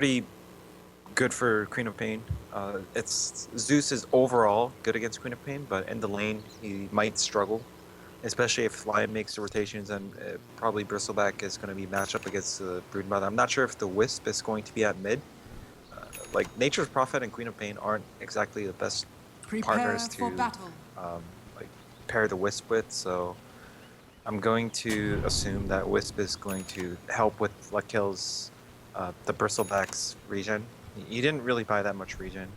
pretty good for Queen of Pain. It's Zeus is overall good against Queen of Pain, but in the lane he might struggle, especially if Lion makes the rotations, and probably Bristleback is going to be matched up against the Broodmother. I'm not sure if the Wisp is going to be at mid. Like Nature's Prophet and Queen of Pain aren't exactly the best partners to like pair the Wisp with, so I'm going to assume that Wisp is going to help with Lakelz, the Bristleback's regen. He didn't really buy that much regen.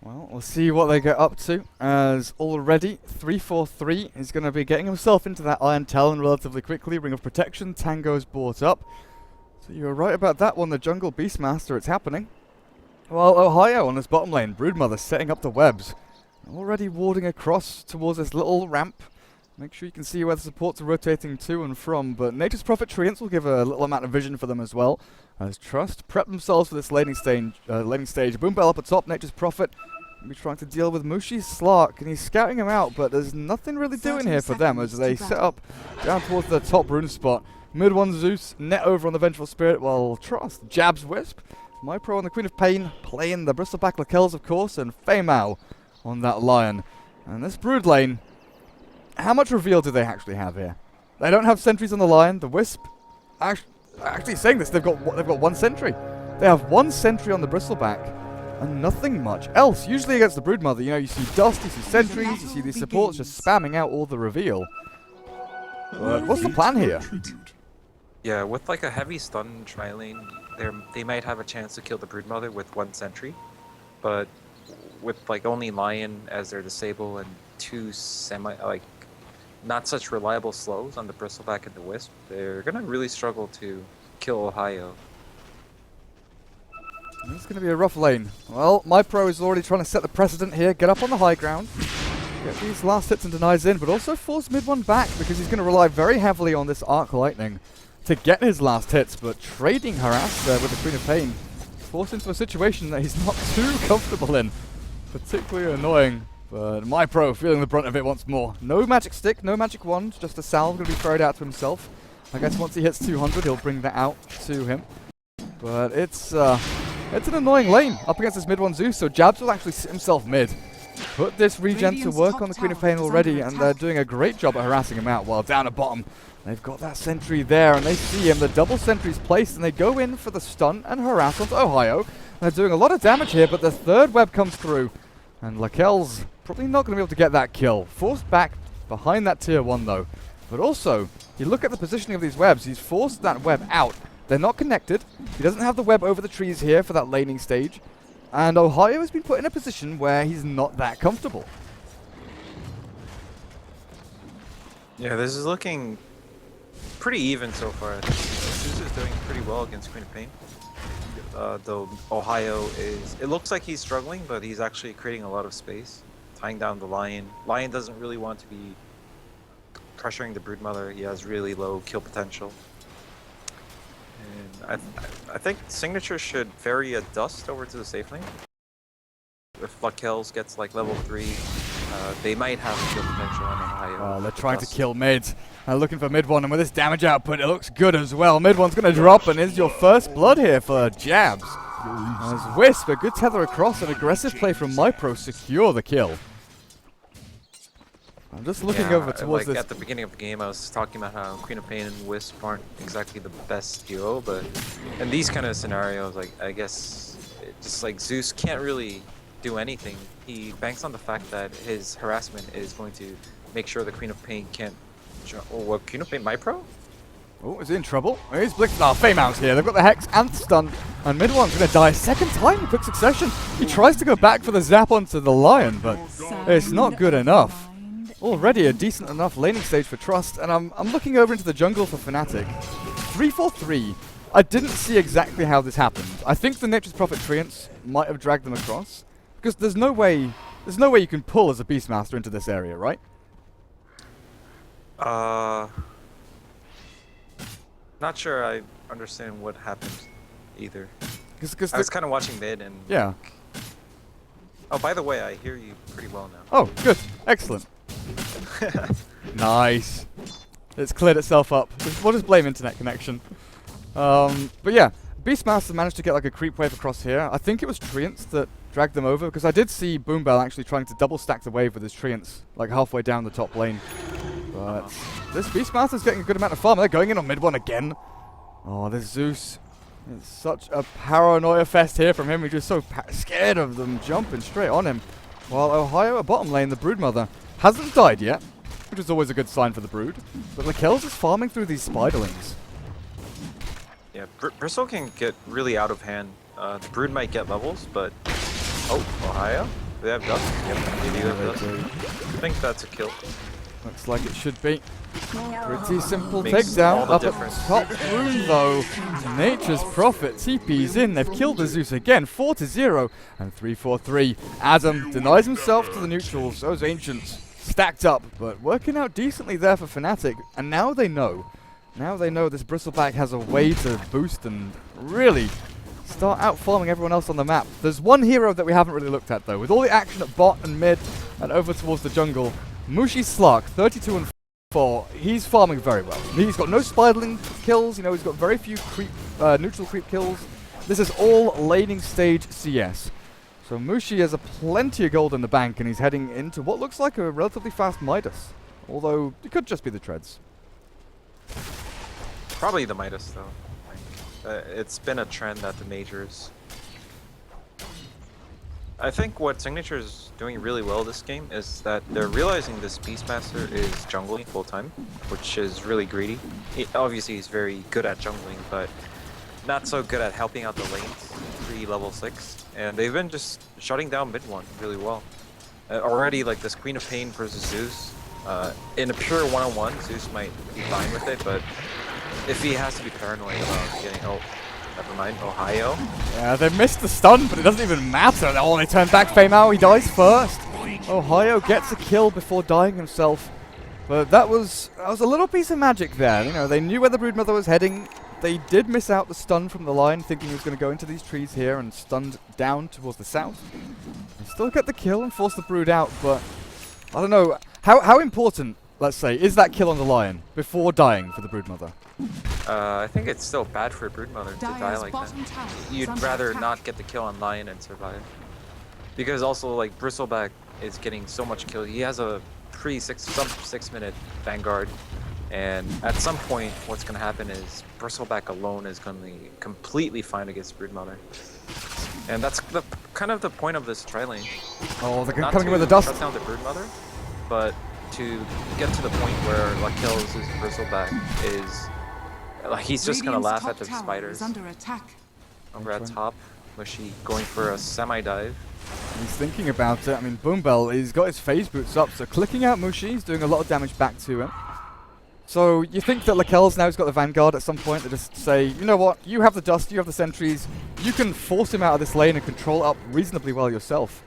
Well, we'll see what they get up to, as already 343 is going to be getting himself into that Iron Talon relatively quickly. Ring of Protection, Tango's brought up. So you're right about that one, the jungle Beastmaster, it's happening. Well, Ohaiyo on this bottom lane, Broodmother setting up the webs. Already warding across towards this little ramp. Make sure you can see where the supports are rotating to and from, but Nature's Prophet Treants will give a little amount of vision for them as well. As Trust prep themselves for this laning stage. Boombell up at top, Nature's Prophet will be trying to deal with Mushi's Slark, and he's scouting him out, but there's nothing really doing here for them as they set up down towards the top rune spot. MidOne Zeus, net over on the Vengeful Spirit, while Trust jabs Wisp. MyPro on the Queen of Pain, playing the Bristleback Lakelz, of course, and FeiMao on that Lion. And this Brood lane, how much reveal do they actually have here? They don't have sentries on the Lion. The Wisp, actually saying this, they've got one sentry. They have one sentry on the Bristleback, and nothing much else. Usually against the Broodmother, you know, you see dust, you see sentries, you see these supports just spamming out all the reveal. But what's the plan here? Yeah, with like a heavy stun tri-lane, they might have a chance to kill the Broodmother with one sentry, but with like only Lion as their disable and two not such reliable slows on the Bristleback and the Wisp, they're gonna really struggle to kill Ohaiyo. It's going to be a rough lane. Well, MyPro is already trying to set the precedent here, get up on the high ground, get these last hits and denies in, but also force MidOne back because he's going to rely very heavily on this Arc Lightning to get his last hits, but trading harass with the Queen of Pain forced into a situation that he's not too comfortable in. Particularly annoying, but MyPro feeling the brunt of it once more. No magic stick, no magic wand, just a salve going to be thrown out to himself. I guess once he hits 200, he'll bring that out to him. But it's an annoying lane up against this MidOne Zeus, so Jabs will actually sit himself mid. Put this regen to work on the Queen of Pain already, and they're doing a great job at harassing him out. While down at bottom, they've got that sentry there, and they see him. The double sentry's placed, and they go in for the stun and harass onto Ohaiyo. They're doing a lot of damage here, but the third web comes through, and Lakelz probably not going to be able to get that kill. Forced back behind that tier 1, though. But also, you look at the positioning of these webs, he's forced that web out. They're not connected. He doesn't have the web over the trees here for that laning stage. And Ohaiyo has been put in a position where he's not that comfortable. Yeah, this is looking pretty even so far. Zeus is doing pretty well against Queen of Pain. Though Ohaiyo it looks like he's struggling, but he's actually creating a lot of space, tying down the Lion. Lion doesn't really want to be pressuring the Broodmother. He has really low kill potential. And I think Signature should vary a Dust over to the safe lane. If Lakelz gets like level 3, they might have a kill potential on Ohaiyo. Oh, they're trying to kill mid. Looking for MidOne, and with this damage output, it looks good as well. MidOne's going to drop, and is your first blood here for Jabs. As Wisp, a good tether across, an aggressive play from MyPro, secure the kill. I'm just looking over towards this. At the beginning of the game, I was talking about how Queen of Pain and Wisp aren't exactly the best duo, but in these kind of scenarios, like I guess, just like Zeus can't really do anything. He banks on the fact that his harassment is going to make sure the Queen of Pain can't. Oh, what Queen of Pain? MyPro? Oh, is he in trouble? Oh, he's blitzed. Oh, FeiMao's here. They've got the Hex and the stun, and MidOne's going to die a second time in quick succession. He tries to go back for the zap onto the Lion, but it's not good enough. Already a decent enough laning stage for Trust, and I'm looking over into the jungle for Fnatic. 3-4-3. I didn't see exactly how this happened. I think the Nature's Prophet Treants might have dragged them across, because there's no way you can pull as a Beastmaster into this area, right? Not sure I understand what happened either. Cause I was kind of watching mid and. Yeah. Oh, by the way, I hear you pretty well now. Oh, good. Excellent. Nice. It's cleared itself up. We'll just blame internet connection. But yeah, Beastmaster managed to get like a creep wave across here. I think it was Treants that dragged them over, because I did see boombell actually trying to double stack the wave with his Treants, like halfway down the top lane. But this Beastmaster's getting a good amount of farm. They're going in on mid-1 again. Oh, this Zeus. It's such a paranoia fest here from him. He's just so scared of them jumping straight on him. While Ohaiyo at bottom lane, the Broodmother, hasn't died yet, which is always a good sign for the Brood. But Lakelz is farming through these spiderlings. Yeah, Bristle can get really out of hand. The Brood might get levels, but... Oh, Ohaiyo? Do they have dust? Yep, they do have dust. I think that's a kill. Looks like it should be. Pretty simple Makes takedown. all the Up difference. at top room though. Nature's Prophet TP's in. They've killed the Zeus again. 4-0 and 3-4-3. Adam denies himself to the neutrals. Those Ancients stacked up, but working out decently there for Fnatic. And now they know. Now they know this Bristleback has a way to boost and really start out farming everyone else on the map. There's one hero that we haven't really looked at though. With all the action at bot and mid and over towards the jungle, Mushi Slark, 32 and 4. He's farming very well. He's got no spiderling kills. You know, he's got very few creep, neutral creep kills. This is all laning stage CS. So Mushi has a plenty of gold in the bank, and he's heading into what looks like a relatively fast Midas. Although it could just be the treads. Probably the Midas though. Like, it's been a trend at the majors. I think what Signature is doing really well this game is that they're realizing this Beastmaster is jungling full time, which is really greedy. Obviously he's very good at jungling, but not so good at helping out the lanes pre-level 6. And they've been just shutting down mid-1 really well. Already, like this Queen of Pain versus Zeus, in a pure one-on-one, Zeus might be fine with it, but if he has to be paranoid about getting... Oh, never mind, Ohaiyo. Yeah, they missed the stun, but it doesn't even matter. Oh, they turn back FeiMao, he dies first. Ohaiyo gets a kill before dying himself. But that was a little piece of magic there. You know, they knew where the Broodmother was heading. They did miss out the stun from the line, thinking he was going to go into these trees here and stunned down towards the south. They still get the kill and force the Brood out, but I don't know. How important, let's say, is that kill on the Lion before dying for the Broodmother? I think it's still bad for a Broodmother to die like that. You'd rather not get the kill on Lion and survive. Because also, like, Bristleback is getting so much kill. He has a pre-6-minute Vanguard. And at some point, what's going to happen is Bristleback alone is going to be completely fine against Broodmother. And that's kind of the point of this tri-lane. Oh, they're Not coming to with the dust. shut down the Broodmother, but to get to the point where Lakelz' Bristleback is... Like, he's just going to laugh at the spiders. Under attack. Over at top, Mushi going for a semi-dive. He's thinking about it. I mean, boombell, he's got his phase boots up, so clicking out Mushi, he's doing a lot of damage back to him. So you think that Lakelz now has got the Vanguard at some point to just say, you know what, you have the dust, you have the sentries, you can force him out of this lane and control it up reasonably well yourself.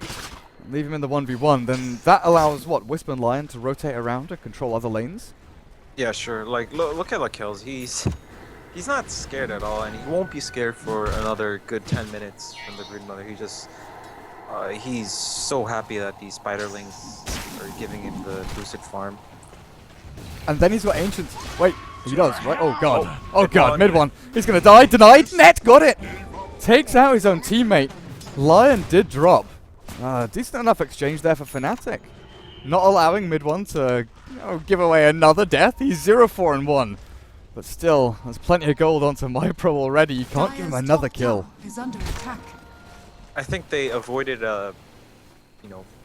Leave him in the 1v1, then that allows, what, Wisp and Lion to rotate around and control other lanes? Yeah, sure. Like, look at Lakelz. He's not scared at all, and he won't be scared for another good 10 minutes from the Broodmother. He just... he's so happy that these spiderlings are giving him the boosted farm. And then he's got Ancients. Wait, he does, right? Oh god. Oh god, mid-1. He's gonna die. Denied. Net got it. Takes out his own teammate. Lion did drop. Decent enough exchange there for Fnatic. Not allowing mid-1 to give away another death. He's 0-4-1. But still, there's plenty of gold onto MyPro already. You can't give him another kill. Is under attack. I think they avoided the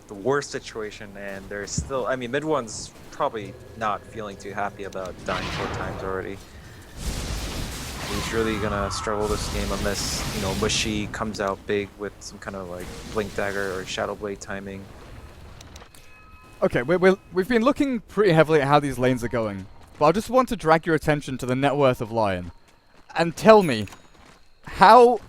worst situation, and they're still... I mean, mid-1's probably not feeling too happy about dying 4 times already. He's really gonna struggle this game unless, Mushi comes out big with some kind of, like, Blink Dagger or Shadow Blade timing. Okay, we've been looking pretty heavily at how these lanes are going. But I just want to drag your attention to the net worth of Lion. And tell me, how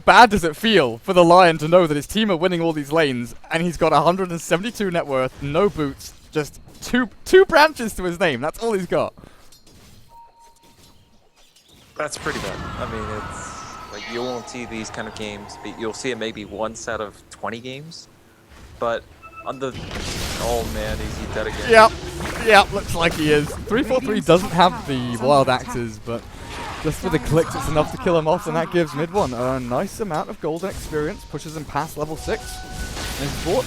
bad does it feel for the Lion to know that his team are winning all these lanes, and he's got 172 net worth, no boots, just two branches to his name. That's all he's got. That's pretty bad. I mean, it's like you won't see these kind of games. But you'll see it maybe once out of 20 games. But on the... Oh man, is he dead again? Yep, looks like he is. 343 doesn't have the wild axes, but Just for the clicks, it's enough to kill him off, and that gives MidOne a nice amount of golden experience, pushes him past level 6.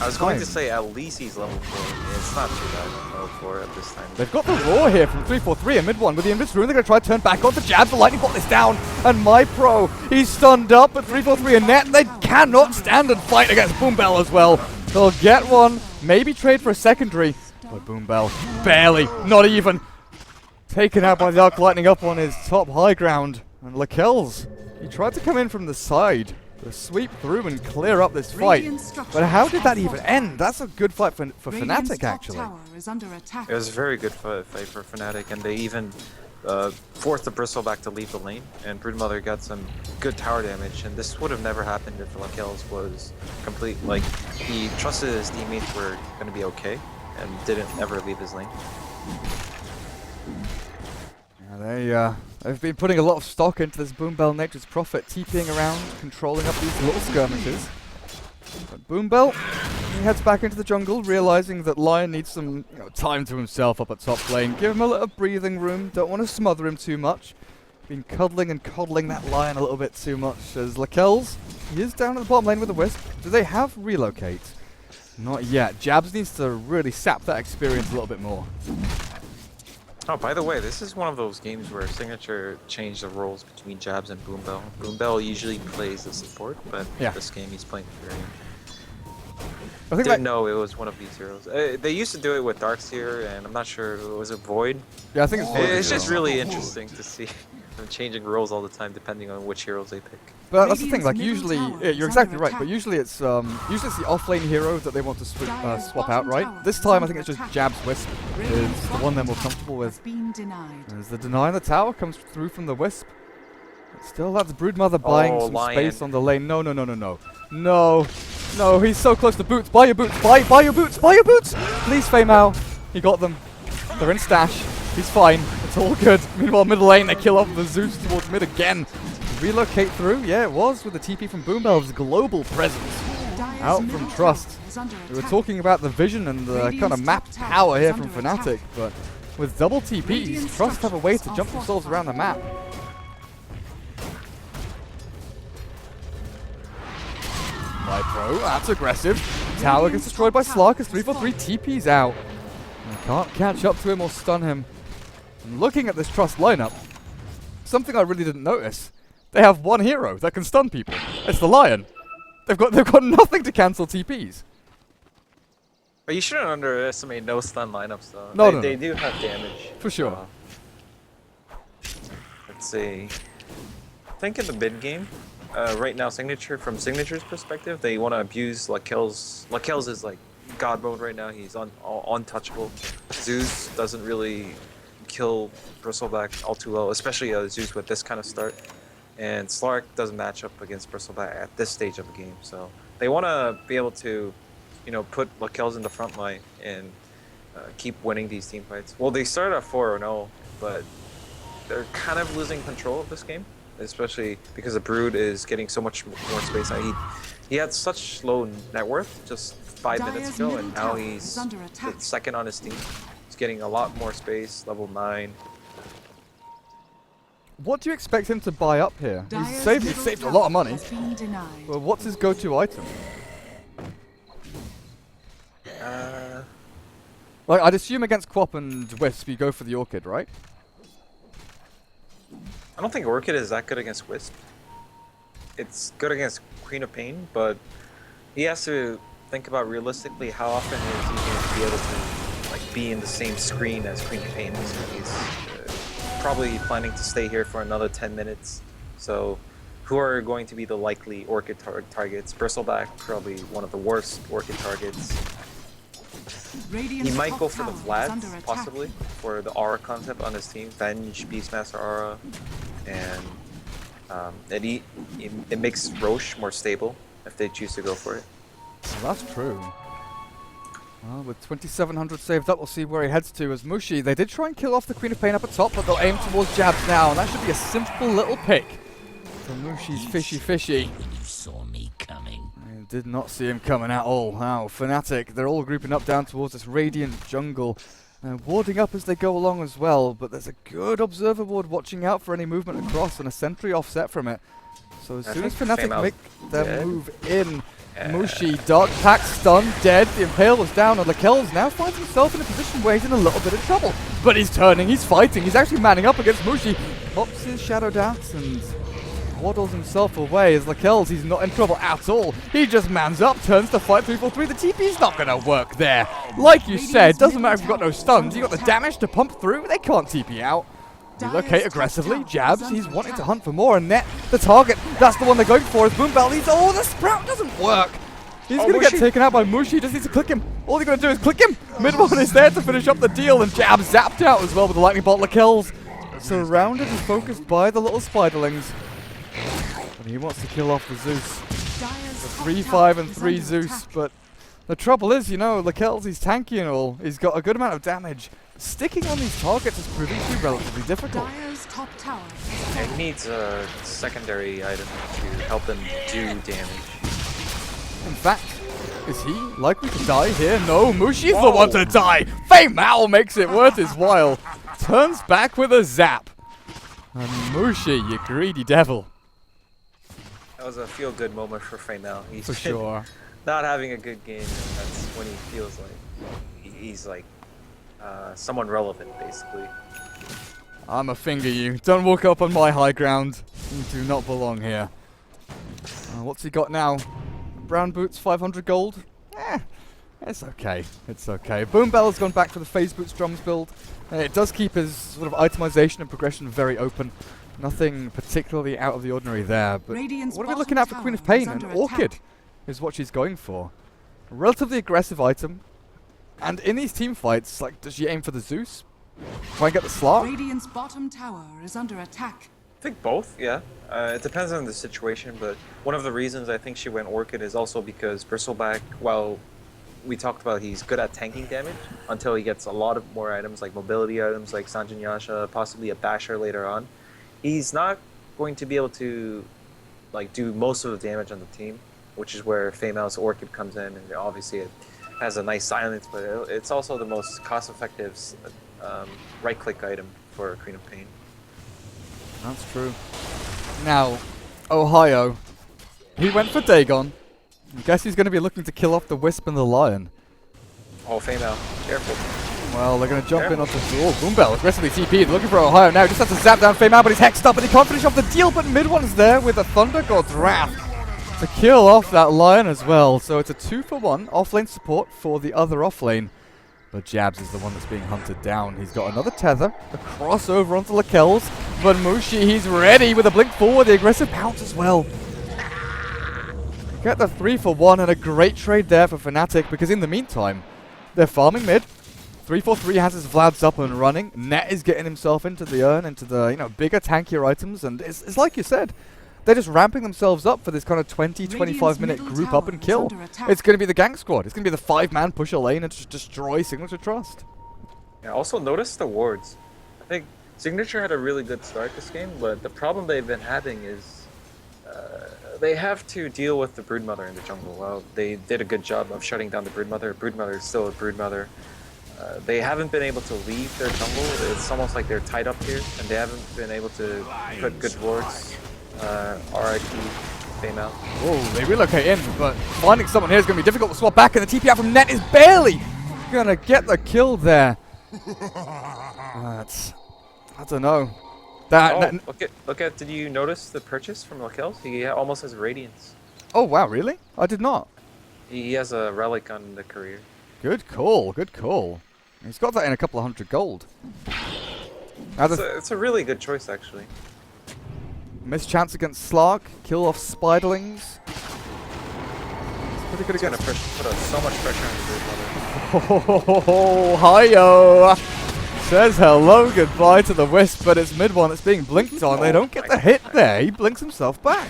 I was going to say at least he's level 4. It's not too bad level 4 at this time. They've got the roar here from 343 and MidOne with the Invis Rune. They're going to try to turn back on the jab. The lightning bolt is down, and MyPro, he's stunned up, but 343 and net, and they cannot stand and fight against boombell as well. They'll get one, maybe trade for a secondary, but boombell barely, not even. Taken out by the Arc Lightning up on his top high ground. And Lakelz, he tried to come in from the side to sweep through and clear up this fight. But how did that even end? That's a good fight for Fnatic, actually. It was a very good fight for Fnatic, and they even forced the Bristleback to leave the lane, and Broodmother got some good tower damage, and this would have never happened if Lakelz was complete, like, he trusted his teammates were going to be okay, and didn't ever leave his lane. They've been putting a lot of stock into this Boombell Nature's Prophet, TPing around, controlling up these little skirmishes. But Boombell, he heads back into the jungle, realizing that Lion needs some time to himself up at top lane. Give him a little breathing room, don't want to smother him too much. Been cuddling and coddling that Lion a little bit too much, as Lakelz, he is down at the bottom lane with a Wisp. Do they have relocate? Not yet. Jabs needs to really sap that experience a little bit more. Oh, by the way, this is one of those games where Signature changed the roles between Jabs and Boombell. Boombell usually plays the support, but this game he's playing Fury. I didn't know it was one of these heroes. They used to do it with Darkseer, and I'm not sure, was it Void? Yeah, I think it's Void. It's just really interesting to see them changing roles all the time depending on which heroes they pick. But that's the thing, like usually, you're exactly right, but usually it's the off-lane hero that they want to swap out, right? This time I think it's just Jab's Wisp is the one they're more comfortable with. As the deny on the tower comes through from the Wisp. But still, that's Broodmother buying some space on the lane. No. No, he's so close to boots. Buy your boots, buy your boots, buy your boots! Please, FeiMao. He got them. They're in stash. He's fine. It's all good. Meanwhile, middle lane, they kill off the Zeus towards mid again. Relocate through? Yeah, it was with the TP from Boombell's global presence. Out from Trust. We were talking about the vision and the kind of map power here from Fnatic, but with double TPs, Trust have a way to jump themselves around the map. MyPro, that's aggressive. Tower gets destroyed by Slark as 343 TP's out. They can't catch up to him or stun him. And looking at this Trust lineup, something I really didn't notice. They have one hero that can stun people. It's the Lion. They've got nothing to cancel TPs. But you shouldn't underestimate no stun lineups though. No, they do have damage. For sure. Let's see. I think in the mid game, right now Signature, from Signature's perspective, they want to abuse Lakelz. Lakelz is like God mode right now. He's untouchable. Zeus doesn't really kill Bristleback all too well, especially Zeus with this kind of start. And Slark doesn't match up against Bristleback at this stage of the game, so they want to be able to, put Lakelz in the front line and keep winning these team fights. Well, they started at 4-0, but they're kind of losing control of this game, especially because the Brood is getting so much more space. He had such low net worth just 5 minutes ago, and now he's the second on his team. He's getting a lot more space, level 9. What do you expect him to buy up here? He's saved a lot of money. Well, what's his go-to item? Like, I'd assume against Quap and Wisp, you go for the Orchid, right? I don't think Orchid is that good against Wisp. It's good against Queen of Pain, but he has to think about realistically how often is he going to be able to be in the same screen as Queen of Pain is. He's probably planning to stay here for another 10 minutes. So who are going to be the likely Orchid targets? Bristleback, probably one of the worst Orchid targets. He might go for the Vlad, possibly, for the aura concept on his team. Venge, Beastmaster aura, and it makes Roche more stable if they choose to go for it. Well, that's true. Well, with 2,700 saved up, we'll see where he heads to as Mushi. They did try and kill off the Queen of Pain up at top, but they'll aim towards Jabs now, and that should be a simple little pick for Mushi's fishy. You saw me coming. I did not see him coming at all. Wow, Fnatic, they're all grouping up down towards this Radiant jungle Warding up as they go along as well, but there's a good observer ward watching out for any movement across and a sentry offset from it. So as soon as Fnatic make their move in, Mushi, Dark Pack, stun, dead, the Impale was down, and Lakelz now finds himself in a position where he's in a little bit of trouble. But he's turning, he's fighting, he's actually manning up against Mushi. Pops his Shadow Dance and waddles himself away as Lakelz, he's not in trouble at all. He just mans up, turns to fight 3-4-3. The TP's not going to work there. Like you said, doesn't matter if you've got no stuns, you've got the damage to pump through, they can't TP out. Relocate aggressively, jabs, he's wanting to hunt for more, and net the target, that's the one they're going for, is boombell. Oh, the sprout doesn't work! He's going to get taken out by Mushi, just needs to click him. All he's going to do is click him! MidOne is there to finish up the deal, and jab zapped out as well with the lightning bolt. Lakelz surrounded and focused by the little spiderlings. And he wants to kill off the Zeus. The 3-5 and 3 Zeus, but the trouble is, you know, Lakelz, he's tanky and all, he's got a good amount of damage. Sticking on these targets is proving to be relatively difficult. It needs a secondary item to help him do damage. In fact, is he likely to die here? No, Mushi's the one to die! FeiMao makes it worth his while. Turns back with a zap. And Mushi, you greedy devil. That was a feel-good moment for FeiMao. He's For sure. not having a good game, and that's when he feels like he's like someone relevant, basically. I'ma finger you. Don't walk up on my high ground. You do not belong here. What's he got now? Brown boots, 500 gold? It's okay. It's okay. Boombell has gone back for the phase boots drums build. It does keep his sort of itemization and progression very open. Nothing particularly out of the ordinary there. But what are we looking at for Queen of Pain? An Orchid is what she's going for. A relatively aggressive item. And in these team fights, like, does she aim for the Zeus? Try and get the Slark? Radiant's bottom tower is under attack. I think both, yeah. It depends on the situation, but one of the reasons I think she went Orchid is also because Bristleback, while we talked about he's good at tanking damage until he gets a lot of more items like mobility items like Sanjin Yasha, possibly a Basher later on, he's not going to be able to like do most of the damage on the team, which is where FeiMao's Orchid comes in, and obviously it has a nice silence, but it's also the most cost-effective right-click item for Queen of Pain. That's true. Now, Ohaiyo. He went for Dagon. I guess he's going to be looking to kill off the Wisp and the Lion. Oh, FeiMao, careful. Well, they're going to jump in onto Boombell. Aggressively TP. They're looking for Ohaiyo now. Just has to zap down FeiMao, but he's hexed up and he can't finish off the deal. But MidOne's there with a Thunder God's Wrath to kill off that Lion as well. So it's a 2-for-1 offlane support for the other offlane. But Jabs is the one that's being hunted down. He's got another tether, a crossover onto Lakelz. But Mushi, he's ready with a blink forward, the aggressive pounce as well. Get the 3-for-1 and a great trade there for Fnatic, because in the meantime, they're farming mid. 3-4-3 has his Vlads up and running. Net is getting himself into the urn, into the bigger, tankier items, and it's like you said. They're just ramping themselves up for this kind of 20-25 minute group up and kill. It's going to be the gank squad. It's going to be the 5-man push a lane and just destroy Signature.TrusT. Yeah, also notice the wards. I think Signature had a really good start this game, but the problem they've been having is they have to deal with the Broodmother in the jungle. Well, they did a good job of shutting down the Broodmother. Broodmother is still a Broodmother. They haven't been able to leave their jungle. It's almost like they're tied up here, and they haven't been able to put good wards. RIP FeiMao. Oh, they relocate in, but finding someone here is going to be difficult to swap back, and the TP out from Net is barely going to get the kill there. I don't know. Look at, did you notice the purchase from Lakelz? He almost has Radiance. Oh, wow, really? I did not. He has a relic on the career. Good call, good call. He's got that in a couple of hundred gold. It's a really good choice, actually. Missed chance against Slark, kill off Spiderlings. Pretty good against. Put so much pressure on the Broodmother. Oh, Ohaiyo says hello, goodbye to the Wisp, but it's MidOne that's being blinked on. They don't get the hit there. He blinks himself back.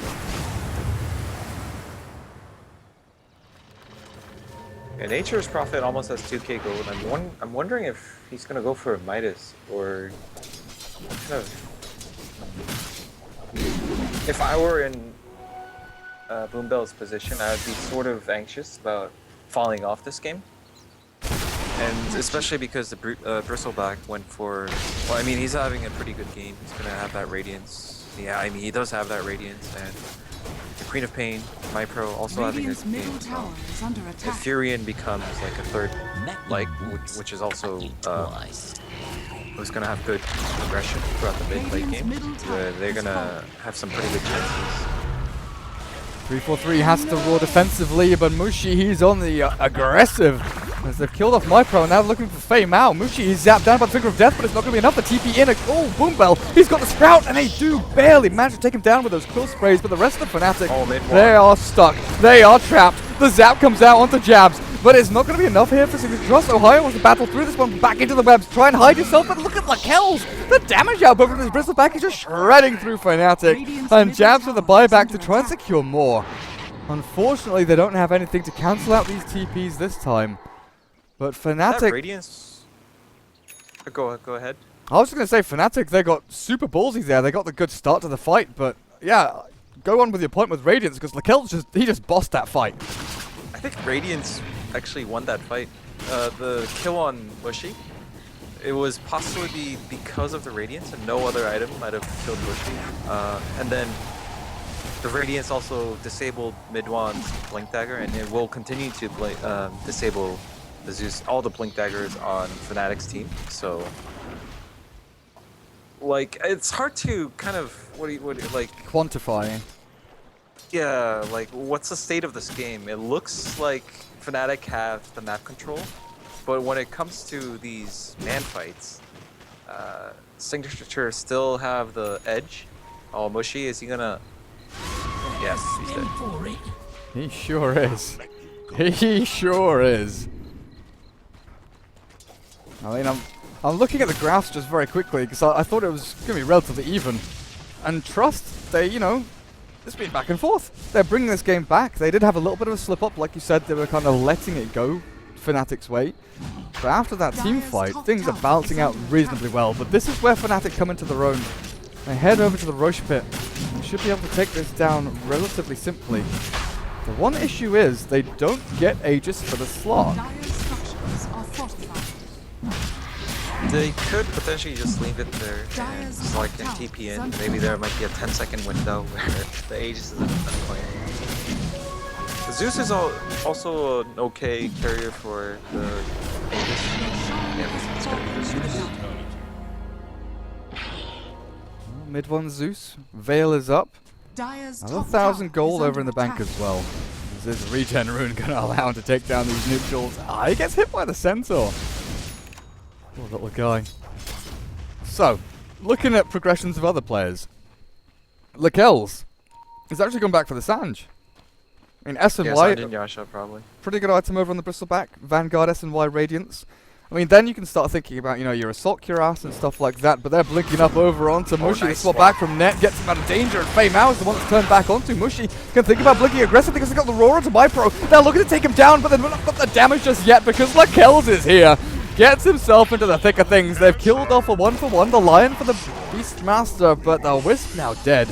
Yeah, Nature's Prophet almost has 2k gold. I'm wondering if he's gonna go for a Midas or kind of. If I were in Boombell's position, I would be sort of anxious about falling off this game. And especially because the Bristleback went for... Well, I mean, he's having a pretty good game. He's going to have that Radiance. Yeah, I mean, he does have that Radiance. And the Queen of Pain, MyPro, also having a good game. So if Furion becomes like a third, like, which is also... who's going to have good progression throughout the mid-late game, they're going to have some pretty good chances. 3-4-3 has to roar defensively, but Mushi, he's on the aggressive. As they've killed off MyPro, now looking for FeiMao. Mushi, he's zapped down by the Finger of Death, but it's not going to be enough. The TP in. Oh, Boombell. He's got the Sprout, and they do barely manage to take him down with those quill sprays. But the rest of the Fnatic, they are stuck. They are trapped. The zap comes out onto Jabs, but it's not going to be enough here for Signature.TrusT. Ohaiyo wants to battle through this one, back into the webs, try and hide yourself, but look at Lakelz! The damage output from this Bristleback is just shredding through Fnatic, and Jabs with a buyback to try and secure more. Unfortunately, they don't have anything to cancel out these TPs this time. But Fnatic... That Radiance... Go ahead. I was just going to say, Fnatic, they got super ballsy there. They got the good start to the fight, but yeah, go on with your point with Radiance, because Lakelz just bossed that fight. I think Radiance actually won that fight. The kill on Mushi, it was possibly because of the Radiance, and no other item might have killed Mushi. And then the Radiance also disabled MidOne's Blink Dagger, and it will continue to disable the Zeus, all the Blink Daggers on Fnatic's team. So, like, it's hard to kind of like quantify. Yeah, like, what's the state of this game? It looks like Fnatic have the map control, but when it comes to these man fights, Signature still have the edge. Oh, Mushi, is he gonna... Yes, he's dead. He sure is. He sure is. I mean, I'm looking at the graphs just very quickly, because I thought it was going to be relatively even. And TrusT, they, you know, it's been back and forth. They're bringing this game back. They did have a little bit of a slip-up, like you said. They were kind of letting it go Fnatic's way. But after that team fight, things are balancing out reasonably well. But this is where Fnatic come into their own. They head over to the Roche pit. They should be able to take this down relatively simply. The one issue is they don't get Aegis for the slot. They could potentially just leave it there and Slark and TP in. Maybe there might be a 10-second window where the Aegis isn't playing. Zeus is also an okay carrier for the Aegis. Yeah, it's gonna be the Zeus. MidOne Zeus. Veil is up. Another 1,000 gold over in the bank as well. Is this regen rune going to allow him to take down these neutrals? Ah, he gets hit by the centaur. Poor little guy. So, looking at progressions of other players. Lakelz is actually gone back for the Sanj. I mean, S&Y, Sanj and Yasha probably. Pretty good item over on the Bristleback. Vanguard, S&Y, Radiance. I mean, then you can start thinking about, you know, your Assault Cuirass and stuff like that, but they're blinking up over onto Mushi. Nice swap back from net, gets him out of danger, and FeiMao is the one that's turned back onto Mushi. Can think about blinking aggressively because they got the Roar onto MyPro. Now looking to take him down, but they've not got the damage just yet because Lakelz is here. Gets himself into the thick of things. They've killed off a 1-for-1, the Lion for the Beastmaster, but the Wisp now dead.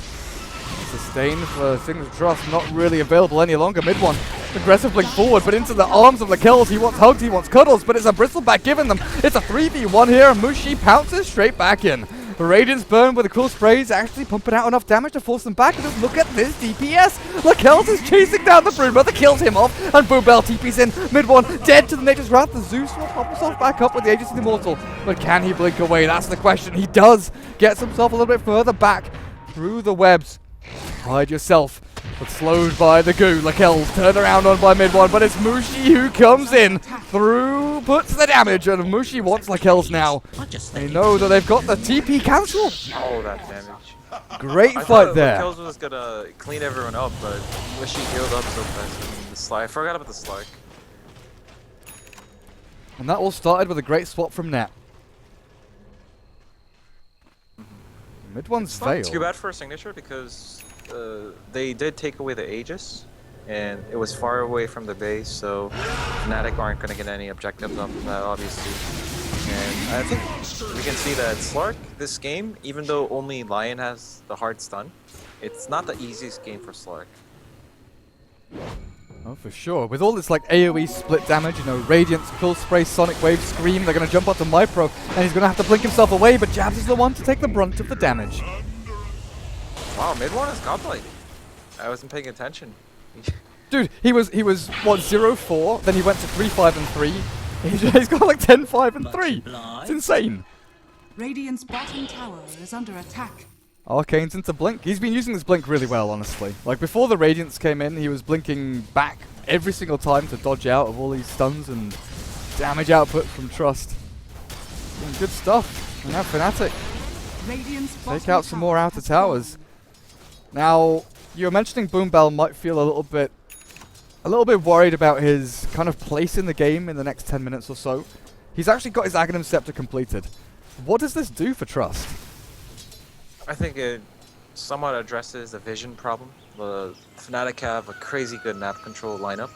Sustain for Signature.TrusT, not really available any longer. MidOne aggressive blink forward, but into the arms of Lakelz. He wants hugs, he wants cuddles, but it's a Bristleback giving them. It's a 3v1 here, and Mushi pounces straight back in. Radiance burn with the cool sprays, actually pumping out enough damage to force them back. And just look at this DPS. Lakelz is chasing down the Broodmother, kills him off, and boombell TP's in. MidOne dead to the Nature's Wrath. The Zeus will pop himself back up with the Aegis of the Immortal, but can he blink away? That's the question. He does. Gets himself a little bit further back through the webs. Hide yourself, but slowed by the goo. Lakelz turned around on by MidOne, but it's Mushi who comes in through, puts the damage, and Mushi wants Lakelz now. They know that they've got the TP cancel. Oh, that damage. Great fight there. Lakelz was gonna clean everyone up, but Mushi healed up so fast. The Slark. I forgot about the Slark. And that all started with a great swap from Net. MidOne's Veil. It's not too bad for a Signature because they did take away the Aegis, and it was far away from the base, so Fnatic aren't going to get any objectives off of that, obviously. And I think we can see that Slark, this game, even though only Lion has the hard stun, it's not the easiest game for Slark. Oh, for sure. With all this like AoE split damage, you know, Radiance, Cool Spray, Sonic Wave, Scream, they're going to jump onto MyPro, and he's going to have to blink himself away, but Jabs is the one to take the brunt of the damage. Wow, MidOne is godlike. I wasn't paying attention. Dude, he was what, 0-4, then he went to 3-5 and 3. He's got like 10-5 and 3. It's insane. Radiant's bottom tower is under attack. Arcane's into Blink. He's been using this Blink really well, honestly. Like, before the Radiance came in, he was blinking back every single time to dodge out of all these stuns and damage output from Trust. Doing good stuff. And now Fnatic Radiant's take out some more outer towers. Now, you were mentioning boombell might feel a little bit worried about his kind of place in the game in the next 10 minutes or so. He's actually got his Aghanim Scepter completed. What does this do for Trust? I think it somewhat addresses the vision problem. The Fnatic have a crazy good map control lineup,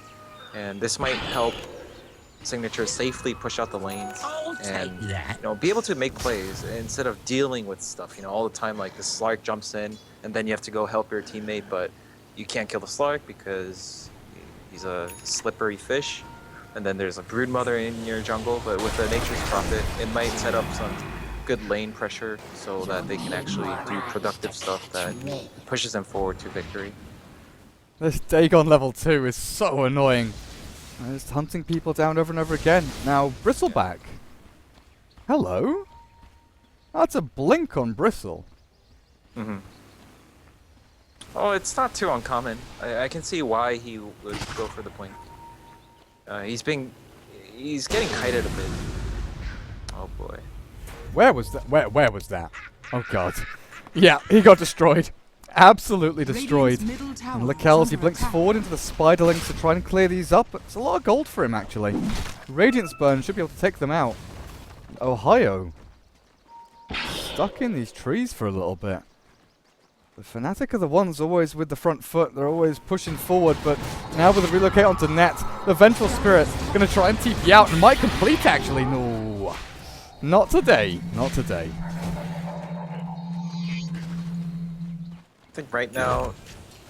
and this might help Signature safely push out the lanes and be able to make plays instead of dealing with stuff. All the time, like the Slark jumps in, and then you have to go help your teammate, but you can't kill the Slark because he's a slippery fish. And then there's a Broodmother in your jungle, but with the Nature's Prophet, it might set up some good lane pressure so that they can actually do productive stuff that pushes them forward to victory. This Dagon level 2 is so annoying. Just hunting people down over and over again. Now, Bristleback. Hello? That's a blink on Bristle. Mm-hmm. Oh, it's not too uncommon. I can see why he would go for the blink. He's getting kited a bit. Oh boy. Where was that? Where was that? Oh god. Yeah, he got destroyed. Absolutely destroyed. And Lakelz, he blinks forward into the spiderlings to try and clear these up. It's a lot of gold for him, actually. Radiance Burn should be able to take them out. Ohaiyo stuck in these trees for a little bit. The Fnatic are the ones always with the front foot. They're always pushing forward, but now with the relocate onto net, the Vengeful Spirit going to try and TP out and might complete, actually. No. Not today. Not today. I think right now,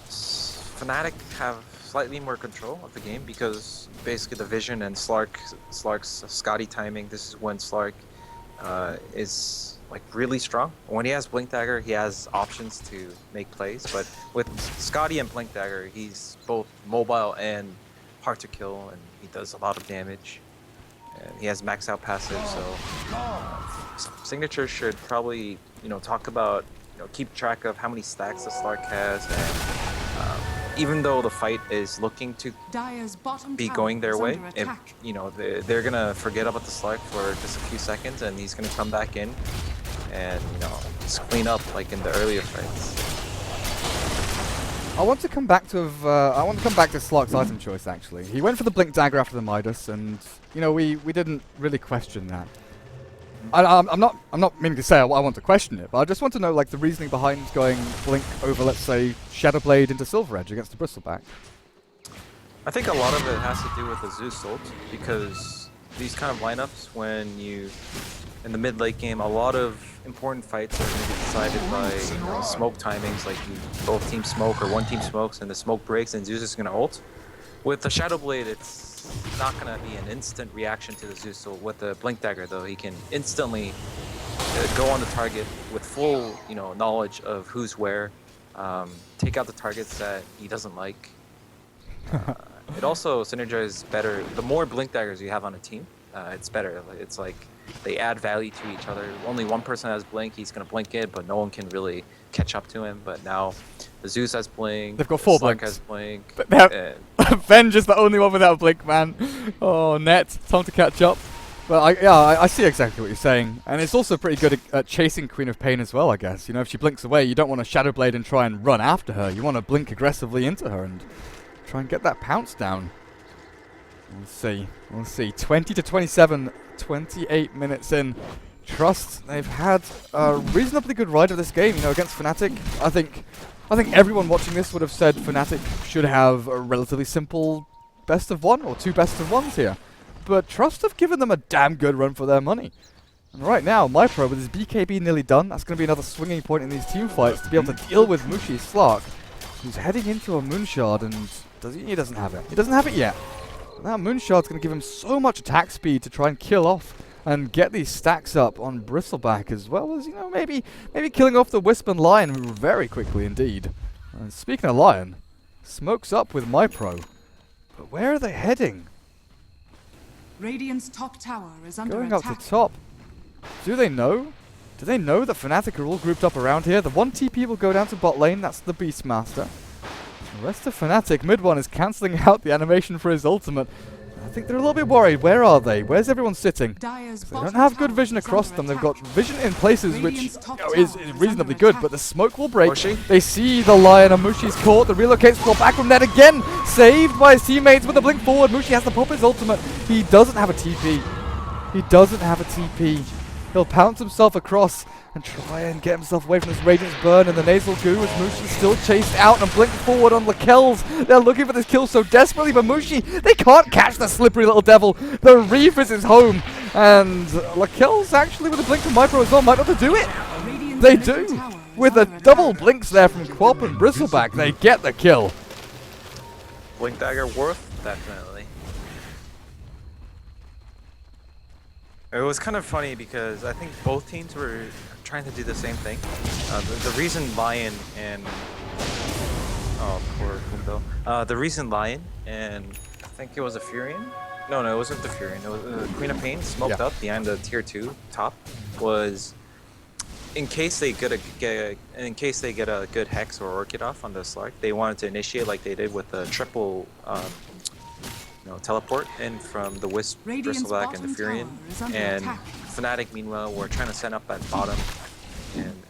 Fnatic have slightly more control of the game because basically the vision and Slark's Scotty timing, this is when Slark is like really strong. When he has Blink Dagger, he has options to make plays, but with Scotty and Blink Dagger, he's both mobile and hard to kill, and he does a lot of damage. And he has max out passive, so Signature should probably, talk about, keep track of how many stacks the Slark has, and even though the fight is looking to be going their way, if, they're gonna forget about the Slark for just a few seconds, and he's gonna come back in and just clean up like in the earlier fights. I want to come back to Slark's item choice. Actually, he went for the Blink Dagger after the Midas, and we didn't really question that. I'm not meaning to say I want to question it, but I just want to know like the reasoning behind going Blink over, let's say, Shadowblade into Silver Edge against the Bristleback. I think a lot of it has to do with the Zeus ult, because these kind of lineups, when you in the mid late game, a lot of important fights are going to be decided by smoke timings, like both teams smoke or one team smokes and the smoke breaks and Zeus is going to ult. With the Shadowblade, it's not going to be an instant reaction to the Zeus ult. With the Blink Dagger, though, he can instantly go on the target with full knowledge of who's where, take out the targets that he doesn't like. It also synergizes better. The more Blink Daggers you have on a team, it's better. It's like they add value to each other. Only one person has Blink, he's going to blink it, but no one can really catch up to him. But now the Zeus has Blink, they've got 4 Slark blinks. has Blink. Venge is the only one without Blink, man. Oh, net. Time to catch up. Well, I see exactly what you're saying. And it's also pretty good at chasing Queen of Pain as well, I guess. If she blinks away, you don't want to Shadowblade and try and run after her. You want to blink aggressively into her and try and get that pounce down. We'll see. 20 to 27, 28 minutes in. Trust, they've had a reasonably good ride of this game, against Fnatic. I think everyone watching this would have said Fnatic should have a relatively simple best of 1 or 2 best of 1s here. But Trust have given them a damn good run for their money. And right now, MyPro, with his BKB nearly done, that's going to be another swinging point in these team fights to be able to deal with Mushi's Slark. He's heading into a Moonshard, and he doesn't have it. He doesn't have it yet. That Moonshard's going to give him so much attack speed to try and kill off and get these stacks up on Bristleback, as well as, you know, maybe killing off the Wisp and Lion very quickly indeed. And speaking of Lion, smoke's up with MyPro. But where are they heading? Radiant's top tower is under Going up attack. to top. Do they know? Do they know that Fnatic are all grouped up around here? The one TP will go down to bot lane, that's the Beastmaster. The rest of Fnatic, MidOne is cancelling out the animation for his ultimate. I think they're a little bit worried. Where are they? Where's everyone sitting? Dire's They don't have good vision across them. They've got vision in places which is reasonably good, but the smoke will break. Mushi? They see the Lion and Mushi's caught. The relocates fall back from that again. Saved by his teammates with a blink forward. Mushi has to pop his ultimate. He doesn't have a TP. He doesn't have a TP. He'll pounce himself across and try and get himself away from this Radiance Burn and the Nasal Goo as Mushi's still chased out and blink forward on Lakelz. They're looking for this kill so desperately, but Mushi, they can't catch the slippery little devil. The Reef is his home, and Lakelz actually with a blink from MyPro as well might not do it. Radiant's They middle do. tower is With the under double attack. blinks there from Quop and Bristleback, they get the kill. Blink dagger worth? Definitely. It was kind of funny because I think both teams were trying to do the same thing. The reason Lion and poor boombell. The reason Lion and I think it was a Furion. No, it wasn't the Furion. It was Queen of Pain smoked up behind the tier 2 top. Was in case they get a good hex or orchid off on the Slark, they wanted to initiate like they did with the triple teleport in from the Wisp, Radiant's Bristleback, and the bottom Furion. tower is under And attack. Fnatic, meanwhile, were trying to set up at bottom, and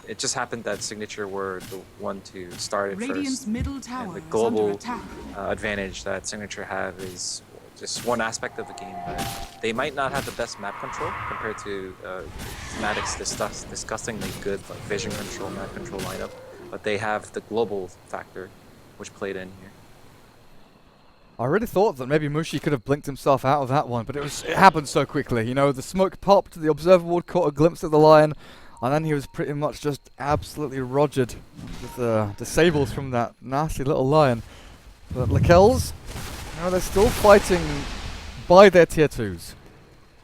it just happened that Signature were the one to start it Radiant's first. middle And tower the is under global attack. advantage that Signature have is just one aspect of the game that they might not have the best map control compared to Fnatic's disgustingly good like vision control, map control lineup, but they have the global factor, which played in here. I really thought that maybe Mushi could have blinked himself out of that one, but it happened so quickly. You know, the smoke popped, the observer ward caught a glimpse of the Lion, and then he was pretty much just absolutely rogered with the disables from that nasty little Lion. But Lakelz, they're still fighting by their tier 2s.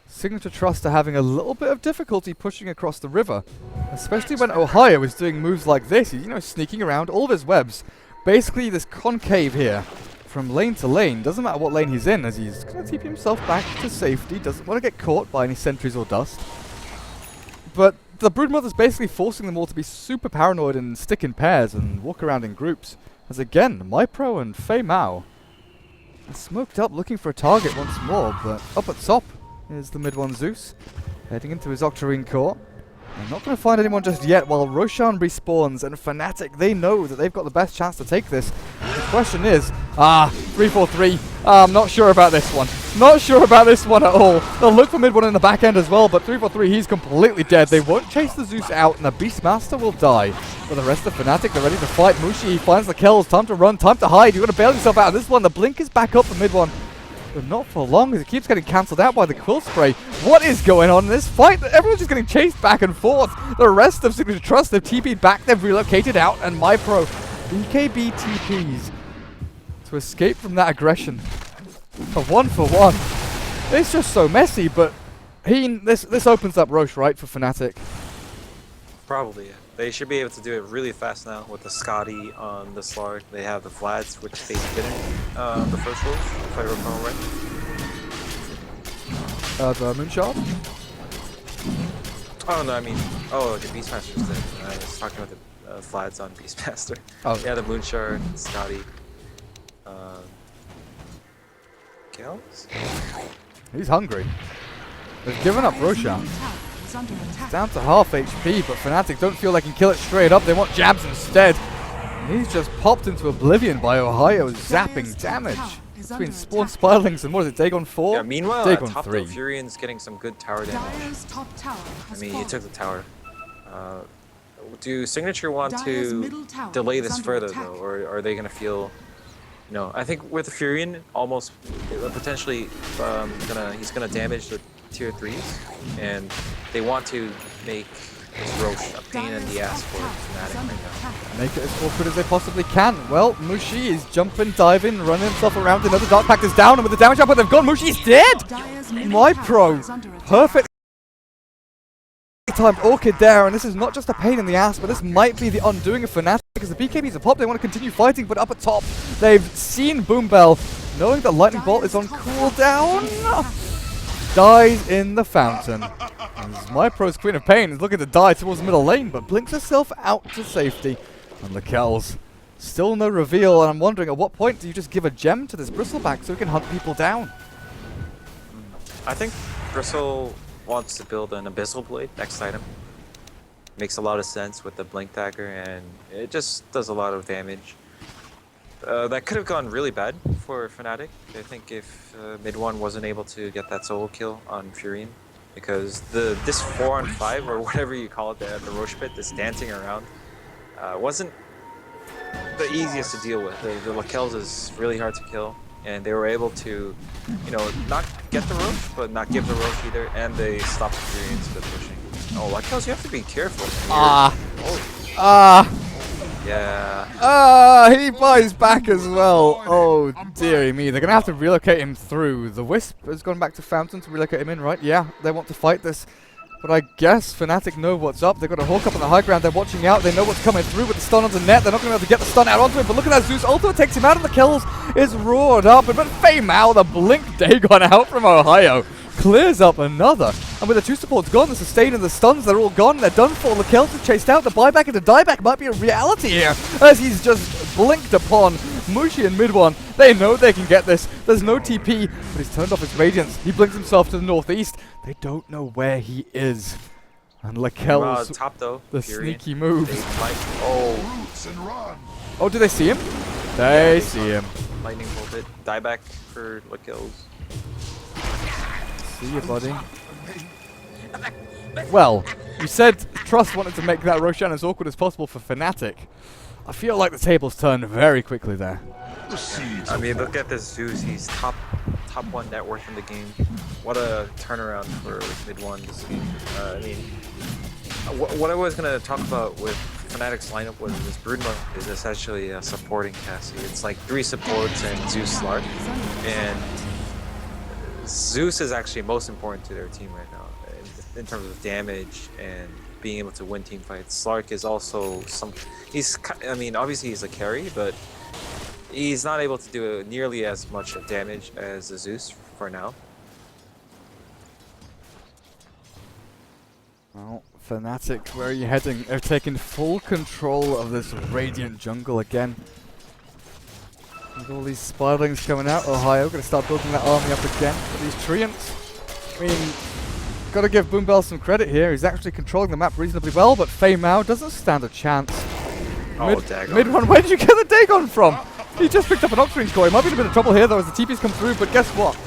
Signature.TrusT are having a little bit of difficulty pushing across the river, especially when Ohaiyo is doing moves like this. He's, sneaking around all of his webs. Basically this concave here, from lane to lane, doesn't matter what lane he's in, as he's going to TP himself back to safety, doesn't want to get caught by any sentries or dust. But the Broodmother's basically forcing them all to be super paranoid and stick in pairs and walk around in groups. As again, MyPro and FeiMao are smoked up looking for a target once more, but up at top is the MidOne Zeus, heading into his Octarine core. They're not going to find anyone just yet while Roshan respawns, and Fnatic, they know that they've got the best chance to take this. The question is, 3-4-3, I'm not sure about this one. Not sure about this one at all. They'll look for MidOne in the back end as well, but 3-4-3, he's completely dead. They won't chase the Zeus out, and the Beastmaster will die. But the rest of Fnatic, they're ready to fight. Mushi, he finds the kills. Time to run, time to hide. You're going to bail yourself out of this one. The blink is back up for MidOne. But not for long, as it keeps getting cancelled out by the Quill Spray. What is going on in this fight? Everyone's just getting chased back and forth. The rest of Signature.TrusT, they've TP'd back, they've relocated out, and MyPro, BKB TPs to escape from that aggression. A 1-for-1. It's just so messy, but this opens up Roche, right, for Fnatic? Probably, yeah. They should be able to do it really fast now with the Scotty on the Slark. They have the Vlads, which they didn't the first rules, if I recall right. The Moonshard? Oh, no, I mean, the Beastmaster's did. I was talking about the Vlads on Beastmaster. Oh. Yeah, the Moonshard, Scotty. Lakelz? He's hungry. They've given up Dire's Roshan. middle tower is under attack. Down to half HP, but Fnatic don't feel they can kill it straight up. They want jabs instead. And he's just popped into oblivion by Ohaiyo, zapping damage. Between Spawn Spirelings and what is it, Dagon 4? Yeah, meanwhile, Dagon top 3. though, Furion's getting some good tower damage. Dire's top tower I has mean, he fallen. took the tower. Do Signature want Dire's to middle tower delay is this under further, attack. though? Or are they going to feel... I think with Furion, almost potentially he's gonna damage the tier 3s, and they want to make This Roche, a pain in the ass for Fnatic right now. Make it as awkward as they possibly can. Well, Mushi is jumping, diving, running himself around. Another Dark Pact is down, and with the damage output they've got, Mushi's dead! MyPro, perfect timed Orchid there, and this is not just a pain in the ass, but this might be the undoing of Fnatic, because the BKBs are popped, they want to continue fighting, but up at top, they've seen Boombell, knowing that Lightning Bolt is on cooldown, dies in the fountain. And MyPro's Queen of Pain is looking to die towards the middle lane, but blinks herself out to safety. And Lakelz, still no reveal, and I'm wondering at what point do you just give a gem to this Bristleback so he can hunt people down? I think Bristle wants to build an Abyssal Blade next item. Makes a lot of sense with the Blink Dagger, and it just does a lot of damage. That could have gone really bad for Fnatic. I think if MidOne wasn't able to get that solo kill on Furion, because this 4-on-5 or whatever you call it, the Roche pit, this dancing around, wasn't the easiest to deal with. The Lakelz is really hard to kill, and they were able to, you know, not get the Roche, but not give the Roche either, and they stopped the Furions with pushing. Oh, Lakelz, you have to be careful. Yeah. He buys back as well. Oh, dearie me. They're going to have to relocate him through. The Wisp has gone back to Fountain to relocate him in, right? Yeah, they want to fight this. But I guess Fnatic know what's up. They've got a Hawk up on the high ground. They're watching out. They know what's coming through with the stun on the net. They're not going to be able to get the stun out onto him. But look at that Zeus. Ultimate takes him out, and the kills is roared up. But FeiMao, the blink Dagon out from Ohaiyo, clears up another. And with the two supports gone, the sustain and the stuns, they're all gone. They're done for. Lakelz is chased out. The buyback and the dieback might be a reality here, as he's just blinked upon. Mushi and MidOne, they know they can get this. There's no TP, but he's turned off his radiance. He blinks himself to the northeast. They don't know where he is. And Lakelz, top though, the Furion. sneaky move. Oh, do they see him? They see him. Lightning bolt it. Dieback for Lakelz. See you, buddy. Well, you said Trust wanted to make that Roshan as awkward as possible for Fnatic. I feel like the tables turned very quickly there. I mean, look at this Zeus. He's top 1 net worth in the game. What a turnaround for MidOne this game. I mean, what I was gonna talk about with Fnatic's lineup was this Broodmother is essentially a supporting Cassie. It's like 3 supports and Zeus Slark, and Zeus is actually most important to their team right now in terms of damage and being able to win team fights. Slark is also I mean, obviously he's a carry, but he's not able to do nearly as much damage as the Zeus for now. Well, Fnatic, where are you heading? They're taking full control of this Radiant jungle again. With all these spiderlings coming out, Ohaiyo gonna start building that army up again for these treants. I mean, gotta give Boombell some credit here. He's actually controlling the map reasonably well, but FeiMao doesn't stand a chance. MidOne, where did you get the Dagon from? He just picked up an Octarine core. He might be in a bit of trouble here though as the TP's come through, but guess what?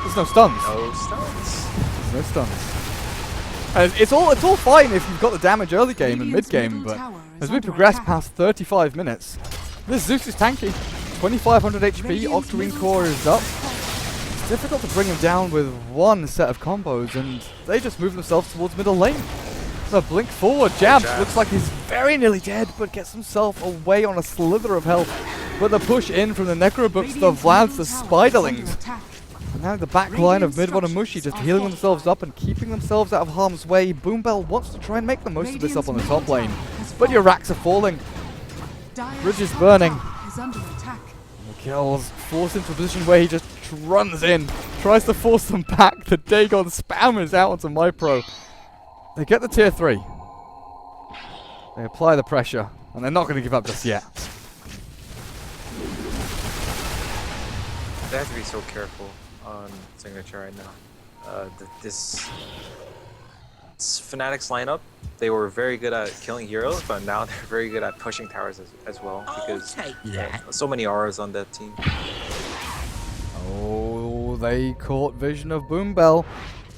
There's no stuns. No stuns. There's no stuns. And it's all fine if you've got the damage early game and mid game, but as we progress past 35 minutes, this Zeus is tanky. 2500 HP, Octarine core is up. It's difficult to bring him down with one set of combos, and they just move themselves towards middle lane. So blink forward, jab. Looks like he's very nearly dead, but gets himself away on a slither of health. But the push in from the Necrobooks, the Vlads, the Spiderlings. And now the back line of MidOne and Mushi just healing themselves up and keeping themselves out of harm's way. Boombell wants to try and make the most of this up on the top lane, but your racks are falling. Bridge is burning. Lakelz forced into a position where he just runs in, tries to force them back. The Dagon spam is out onto MyPro. They get the tier 3. They apply the pressure, and they're not going to give up just yet. They have to be so careful on Signature right now. This Fnatic's lineup, they were very good at killing heroes, but now they're very good at pushing towers as well, because so many auras on that team. Oh, they caught vision of Boombell.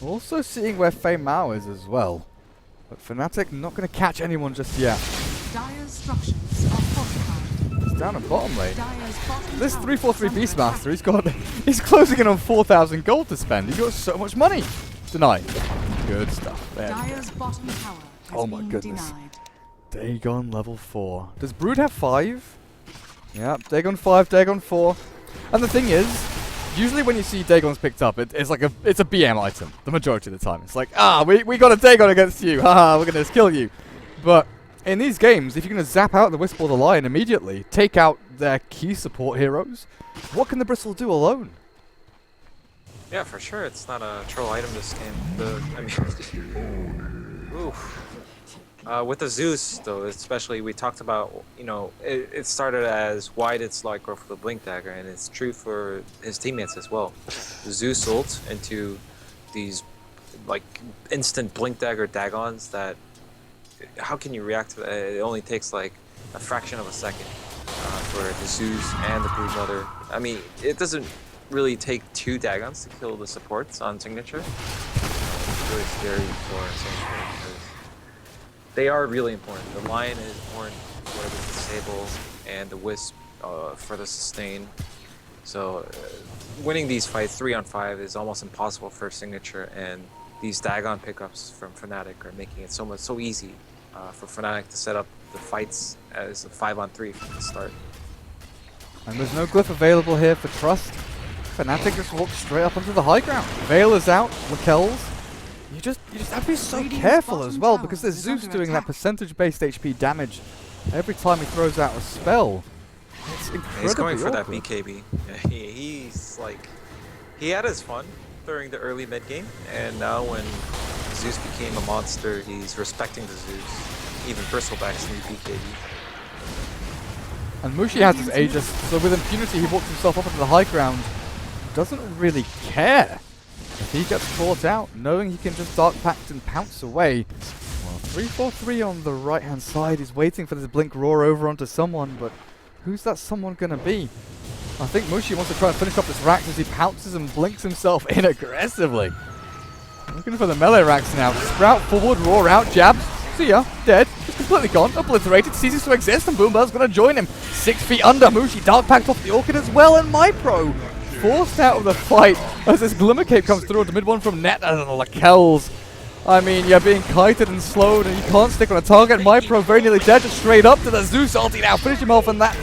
Also seeing where FeiMao is as well. But Fnatic not going to catch anyone just yet. Dire's structures are fortified. It's down at bottom lane. This This 3-4-3 Beastmaster, he's closing in on 4,000 gold to spend. He's got so much money. Deny. Good stuff. There we go. Dire's bottom tower has Oh my been goodness. denied. Dagon level 4. Does Brood have 5? Yeah, Dagon 5, Dagon 4. And the thing is, usually when you see Dagons picked up, it's like it's a BM item, the majority of the time. It's like, we got a Dagon against you, haha, we're gonna just kill you. But in these games, if you're gonna zap out the Wisp or the Lion immediately, take out their key support heroes, what can the Bristle do alone? Yeah, for sure. It's not a troll item this game. I mean, oof. With the Zeus, though, especially, we talked about, you know, it started as why did Slark go for the Blink Dagger, and it's true for his teammates as well. Zeus ult into these, like, instant Blink Dagger Dagons that, how can you react to that? It only takes, like, a fraction of a second for the Zeus and the Broodmother. I mean, it doesn't really take 2 Dagons to kill the supports on Signature. It's really scary for Signature because they are really important. The Lion is important for the disable and the Wisp for the sustain. So winning these fights 3-on-5 is almost impossible for Signature, and these Dagon pickups from Fnatic are making it so easy for Fnatic to set up the fights as a 5-on-3 from the start. And there's no glyph available here for Trust. Fnatic just walks straight up onto the high ground. Veil is out, Lakelz. You just have to be so careful as well, because there's Zeus doing that percentage-based HP damage every time he throws out a spell. It's incredibly He's going for that awkward. BKB. He's like, he had his fun during the early mid game, and now when Zeus became a monster, he's respecting the Zeus. Even Bristleback's new BKB. And Mushi has his Aegis, so with impunity he walks himself up onto the high ground. Doesn't really care if he gets caught out, knowing he can just Dark Pact and pounce away. Well, 3-4-3 on the right hand side. He's waiting for this Blink roar over onto someone, but who's that someone gonna be? I think Mushi wants to try and finish off this Rax as he pounces and blinks himself in aggressively. Looking for the melee Rax now. Sprout forward, roar out, jabs. See ya, dead. Just completely gone, obliterated, ceases to exist, and Boombell's gonna join him. 6 feet under, Mushi Dark Pact off the Orchid as well, and MyPro forced out of the fight as this Glimmer Cape comes through onto mid-1 from Net and Lakelz. I mean, you're being kited and slowed and you can't stick on a target. MyPro very nearly dead, just straight up to the Zeus ulti now. Finish him off, and that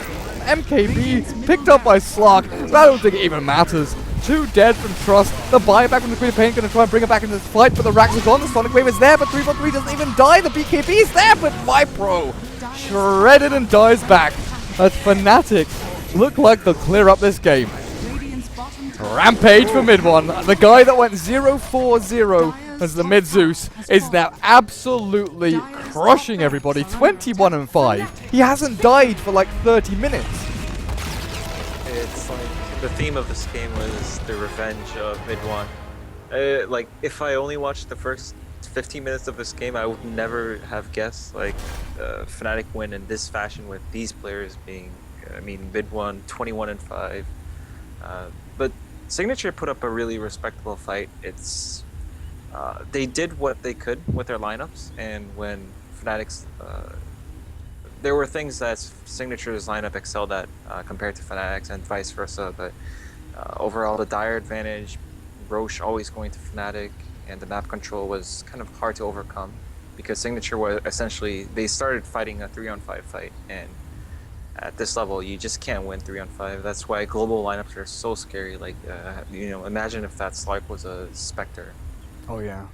MKB picked up by Slark. I don't think it even matters. 2 dead from Trust. The buyback from the Queen of Pain going to try and bring it back into this fight, but the Rax is gone. The Sonic Wave is there, but 3-4-3 doesn't even die. The BKB is there, but MyPro shredded and dies back. As Fnatic look like they'll clear up this game. Rampage for mid-1. The guy that went 0-4-0 as the mid-Zeus is now absolutely crushing everybody. 21-5. He hasn't died for like 30 minutes. It's like the theme of this game was the revenge of mid-1. Like, if I only watched the first 15 minutes of this game, I would never have guessed like Fnatic win in this fashion with these players being, I mean, mid-1, 21-5. But Signature put up a really respectable fight. It's they did what they could with their lineups, and when Fnatic's there were things that Signature's lineup excelled at compared to Fnatic's, and vice versa. But overall, the dire advantage, Roche always going to Fnatic, and the map control was kind of hard to overcome because Signature was essentially, they started fighting a 3-on-5 fight, and at this level, you just can't win 3-on-5. That's why global lineups are so scary. Like, you know, imagine if that Slark was a Spectre. Oh yeah.